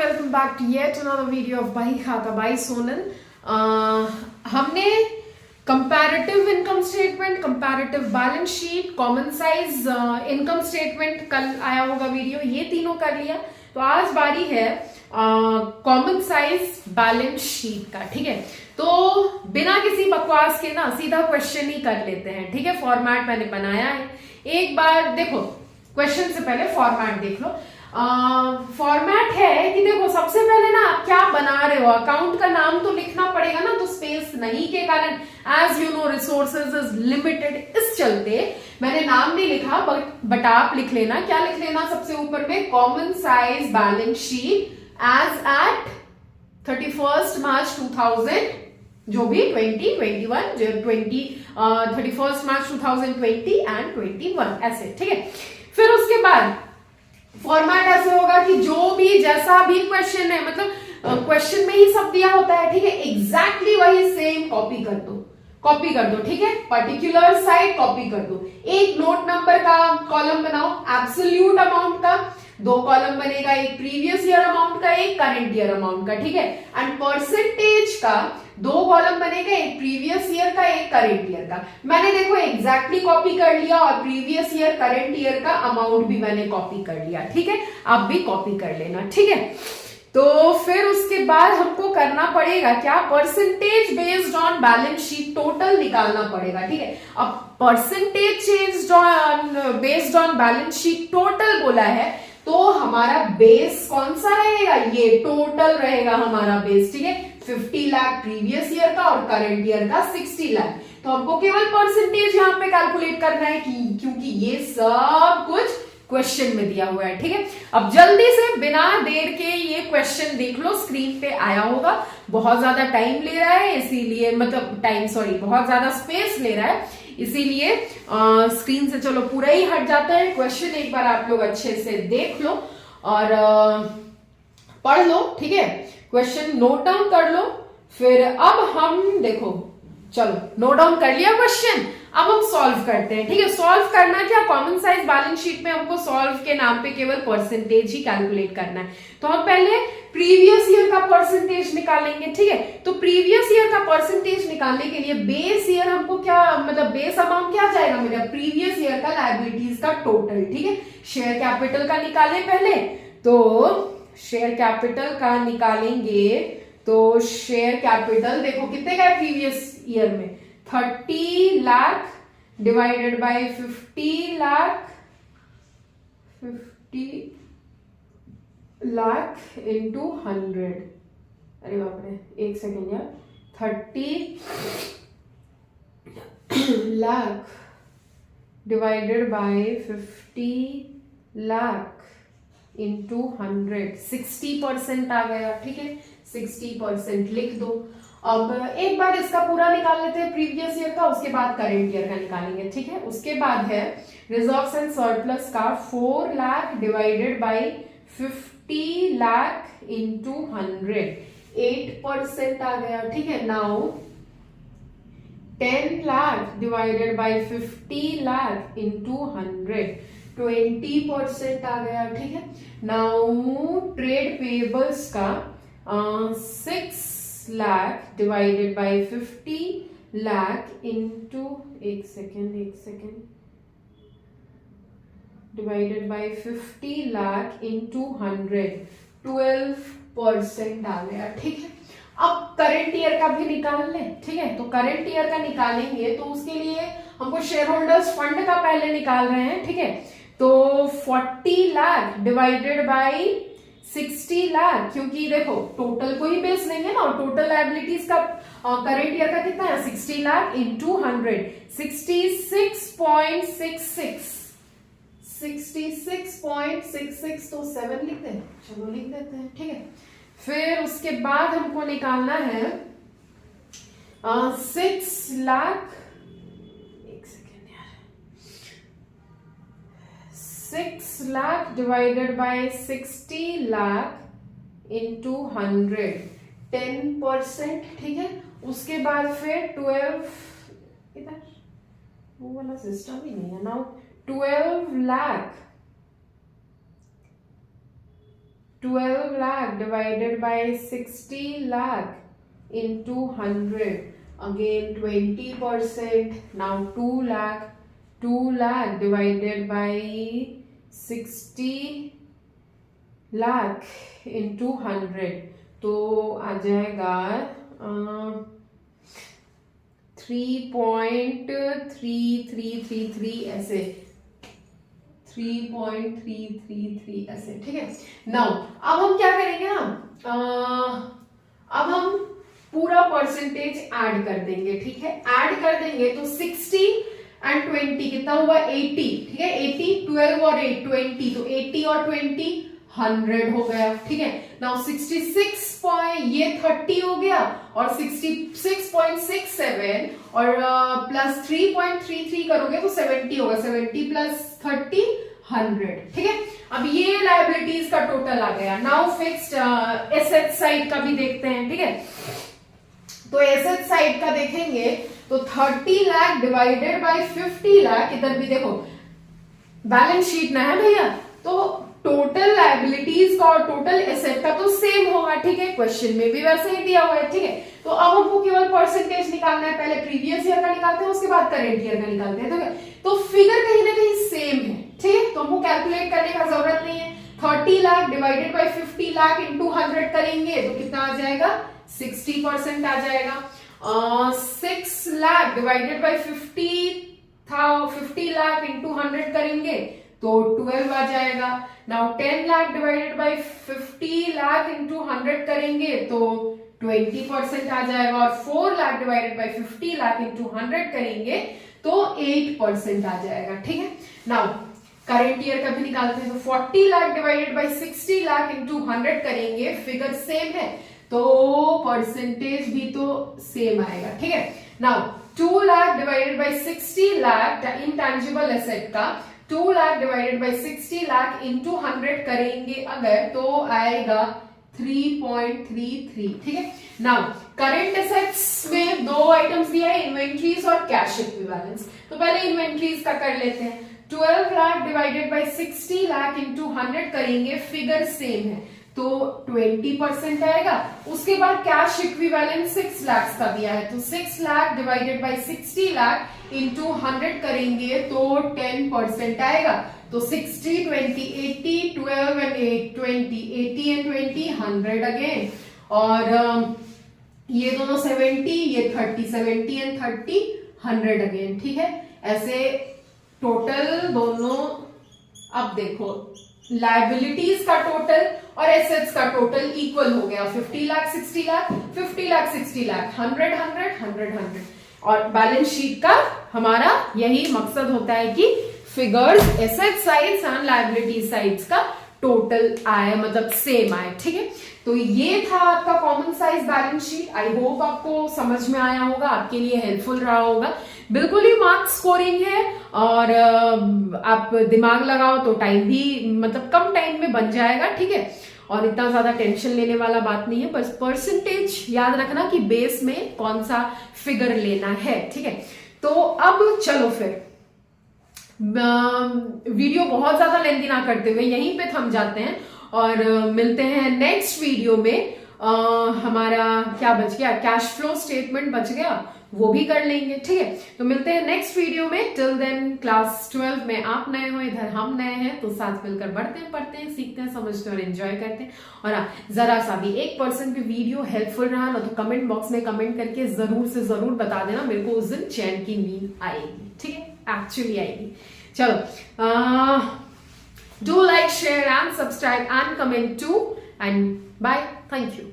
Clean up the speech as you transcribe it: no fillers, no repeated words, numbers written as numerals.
welcome back to yet another video of Bahi Khata by Sonal. हमने comparative income statement, comparative balance sheet, common size income statement कल आया होगा video, ये तीनों कर लिया। तो आज बारी है कॉमन साइज बैलेंस शीट का। ठीक है, तो बिना किसी बकवास के ना सीधा क्वेश्चन ही कर लेते हैं। ठीक है, फॉर्मेट मैंने बनाया है, एक बार देखो। क्वेश्चन से पहले फॉर्मेट देख लो। फॉर्मेट है कि देखो सबसे पहले ना आप क्या बना रहे हो, अकाउंट का नाम तो लिखना पड़ेगा ना, तो स्पेस नहीं के कारण as you know resources is limited, इस चलते मैंने नाम नहीं लिखा, बट आप लिख लेना। क्या लिख लेना सबसे ऊपर में, common size balance sheet as at 31 March 2000, जो भी 2021 31 मार्च 2020 एंड 21 ऐसे। ठीक है, फिर उसके बाद फॉर्मेट ऐसे होगा कि जो भी जैसा भी क्वेश्चन है, मतलब क्वेश्चन में ही सब दिया होता है। ठीक है, एग्जैक्टली वही सेम कॉपी कर दो। ठीक है, पर्टिकुलर साइड कॉपी कर दो। एक नोट नंबर का कॉलम बनाओ, एब्सोल्यूट अमाउंट का 2 कॉलम बनेगा, एक प्रीवियस ईयर अमाउंट का, एक करंट ईयर अमाउंट का। ठीक है, एंड परसेंटेज का 2 कॉलम बनेगा, एक प्रीवियस ईयर का, एक करंट ईयर का। मैंने देखो एग्जैक्टली कॉपी कर लिया और प्रीवियस ईयर करंट ईयर का अमाउंट भी मैंने कॉपी कर लिया। ठीक है, आप भी कॉपी कर लेना। ठीक है, तो फिर उसके बाद हमको करना पड़ेगा क्या, percentage based on balance sheet total निकालना पड़ेगा। ठीक है, अब percentage changed on based on balance sheet total बोला है, तो हमारा बेस कौन सा रहेगा, ये टोटल रहेगा हमारा बेस। ठीक है, 50 लाख प्रीवियस ईयर का और करंट ईयर का 60 लाख। तो हमको केवल परसेंटेज यहाँ पे कैलकुलेट करना है क्योंकि ये सब कुछ क्वेश्चन में दिया हुआ है। ठीक है, अब जल्दी से बिना देर के ये क्वेश्चन देख लो, स्क्रीन पे आया होगा। बहुत ज्यादा टाइम ले रहा है, इसीलिए बहुत ज्यादा स्पेस ले रहा है, इसीलिए स्क्रीन से चलो पूरा ही हट जाता है। क्वेश्चन एक बार आप लोग अच्छे से देख लो और पढ़ लो। ठीक है, क्वेश्चन नोट डाउन कर लो। फिर अब हम देखो, चलो नोट डाउन कर लिया क्वेश्चन, अब हम सॉल्व करते हैं। ठीक है, सॉल्व करना क्या, कॉमन साइज बैलेंस शीट में हमको सॉल्व के नाम पे केवल परसेंटेज ही कैलकुलेट करना है। तो हम पहले प्रीवियस ईयर का परसेंटेज निकालेंगे। ठीक है, तो प्रीवियस ईयर का परसेंटेज निकालने के लिए बेस ईयर हमको क्या, मतलब बेस अमाउंट क्या जाएगा मेरा, प्रीवियस ईयर का लायबिलिटीज का टोटल। ठीक है, शेयर कैपिटल का निकाले पहले, तो शेयर कैपिटल का निकालेंगे। तो शेयर कैपिटल देखो कितने का है प्रीवियस ईयर में, 30 lakh divided by 50 lakh, 50 lakh into 100। अरे बाप रे, एक सेकेंड यार, 30 lakh divided by 50 lakh into 100, 60% आ गया। ठीक है, 60% लिख दो। अब एक बार इसका पूरा निकाल लेते हैं प्रीवियस ईयर का, उसके बाद करंट ईयर का निकालेंगे। ठीक है, उसके बाद है रिजर्व्स एंड सरप्लस का 4 lakh divided by 50 lakh into 100, 8% आ गया। ठीक है, now 10 lakh divided by 50 lakh into 100, 20% आ गया। ठीक है, नाउ ट्रेड पेबल्स का 6 lakh divided by 50 lakh into, एक second, divided by 50 lakh into 100, 12% आ गया। ठीक है, अब करंट ईयर का भी निकाल लें। ठीक है, तो करंट ईयर का निकालेंगे तो उसके लिए हमको शेयर होल्डर्स फंड का पहले निकाल रहे हैं। ठीक है, तो 40 लाख डिवाइडेड बाय 60 लाख, क्योंकि देखो टोटल को ही बेस लेंगे ना, और टोटल लायबिलिटीज का करंट ईयर का कितना है, 60 लाख इंटू 100, 66.66, तो 7 लिखते हैं, चलो लिख देते हैं। ठीक है, फिर उसके बाद हमको निकालना है 6 lakh, 6 lakh divided bye 60 lakh into 100, 10%। ठीक है, उसके बाद फिर 12, इधर वो वाला सिस्टम ही नहीं है। Now 12 lakh 12 lakh divided by 60 lakh into 100. Again 20%. Now 2 lakh. 2 lakh divided by 60 lakh into 100. तो आ जाएगा 3.3333 ऐसे 3.333 ऐसे, ठीक है। नाउ अब हम क्या करेंगे ना, अब हम पूरा परसेंटेज ऐड कर देंगे, ठीक है। ऐड कर देंगे तो 60 एंड 20 कितना हुआ 80, ठीक है। 80 12 और 8 20, तो 80 और 20 100 हो गया, ठीक है। नाउ 66 ये 30 हो गया और 66.67 और प्लस 3.33 करोगे तो 70 होगा। 70 प्लस 30 100, ठीक है। अब ये लायबिलिटीज का टोटल आ गया। नाउ फिक्स्ड एसेट साइड का भी देखते हैं, ठीक है। तो एसेट साइड का देखेंगे तो 30 लाख डिवाइडेड बाय 50 लाख, इधर भी देखो बैलेंस शीट ना है भैया, तो टोटल लायबिलिटीज का और टोटल एसेट का तो सेम होगा, ठीक है। क्वेश्चन में भी वैसे ही दिया हुआ है, ठीक है। तो अब हमको केवल परसेंटेज निकालना है। पहले प्रीवियस ईयर का निकालते हैं, उसके बाद करंट ईयर का निकालते हैं, ठीक है। तो फिगर कहीं ना कहीं सेम है, ठीक है। तो हमको कैलकुलेट करने का जरूरत नहीं है। 30 lakh divided by 50 lakh into 100 करेंगे तो कितना आ जाएगा 60% आ जाएगा। 6 lakh divided by 50 lakh into 100 करेंगे तो 12 आ जाएगा। Now 10 lakh divided by 50 lakh into 100 करेंगे तो 20% आ जाएगा। और 4 lakh divided by 50 lakh into 100 करेंगे तो 8% आ जाएगा, ठीक है। नाउ करंट ईयर का भी निकालते हैं तो 40 lakh divided bye 60 lakh into 100 करेंगे, फिगर सेम है तो परसेंटेज भी तो सेम आएगा, ठीक है। Now 2 lakh divided bye 60 lakh intangible asset का 2 lakh divided bye 60 lakh into 100 करेंगे अगर तो आएगा 3.33, ठीक है। नाउ करंट एसेट्स में दो आइटम्स दिया है, इन्वेंट्रीज और कैश इक्विवेलेंस। तो पहले इन्वेंट्रीज का कर लेते हैं। 12 lakh divided bye 60 lakh into 100 करेंगे, फिगर सेम है तो 20% आएगा। उसके बाद कैश इक्विवेलेंट 6 लाख का दिया है तो 6 lakh divided bye 60 lakh into 100 करेंगे तो 10% आएगा। तो 60 20 80 12 एंड 8 20 80 एंड 20 100 अगेन। और ये दोनों 70 ये 30 70 एंड 30 100 अगेन, ठीक है। ऐसे टोटल दोनों। अब देखो लायबिलिटीज का टोटल और एसेट्स का टोटल इक्वल हो गया। 50 लाख 60 लाख 50 लाख 60 लाख 100 100 100 100। और बैलेंस शीट का हमारा यही मकसद होता है कि figures asset sides and liability sides का टोटल आए, मतलब सेम आए, ठीक है। तो ये था आपका common size balance sheet. I hope आपको समझ में आया होगा, आपके लिए हेल्पफुल रहा होगा। बिल्कुल ही मार्क्स स्कोरिंग है और आप दिमाग लगाओ तो टाइम भी मतलब कम टाइम में बन जाएगा, ठीक है। और इतना ज्यादा टेंशन लेने वाला बात नहीं है, बस परसेंटेज याद रखना कि बेस में कौन सा फिगर लेना है, ठीक है। तो अब चलो फिर वीडियो बहुत ज्यादा लेंथी ना करते हुए यहीं पे थम जाते हैं और मिलते हैं नेक्स्ट वीडियो में। हमारा क्या बच गया, कैश फ्लो स्टेटमेंट बच गया, वो भी कर लेंगे, ठीक है। तो मिलते हैं नेक्स्ट वीडियो में। टिल देन क्लास 12 में आप नए हो, इधर हम नए हैं, तो साथ मिलकर बढ़ते हैं, पढ़ते हैं, सीखते हैं, समझते हैं और एंजॉय करते हैं। और हाँ, जरा सा भी 1% भी वीडियो हेल्पफुल रहा ना तो कमेंट बॉक्स में कमेंट करके जरूर से जरूर बता देना, मेरे को उस दिन चैन की नींद आएगी, ठीक है, एक्चुअली आएगी। चलो, do like, share and subscribe and comment too, and bye, thank you.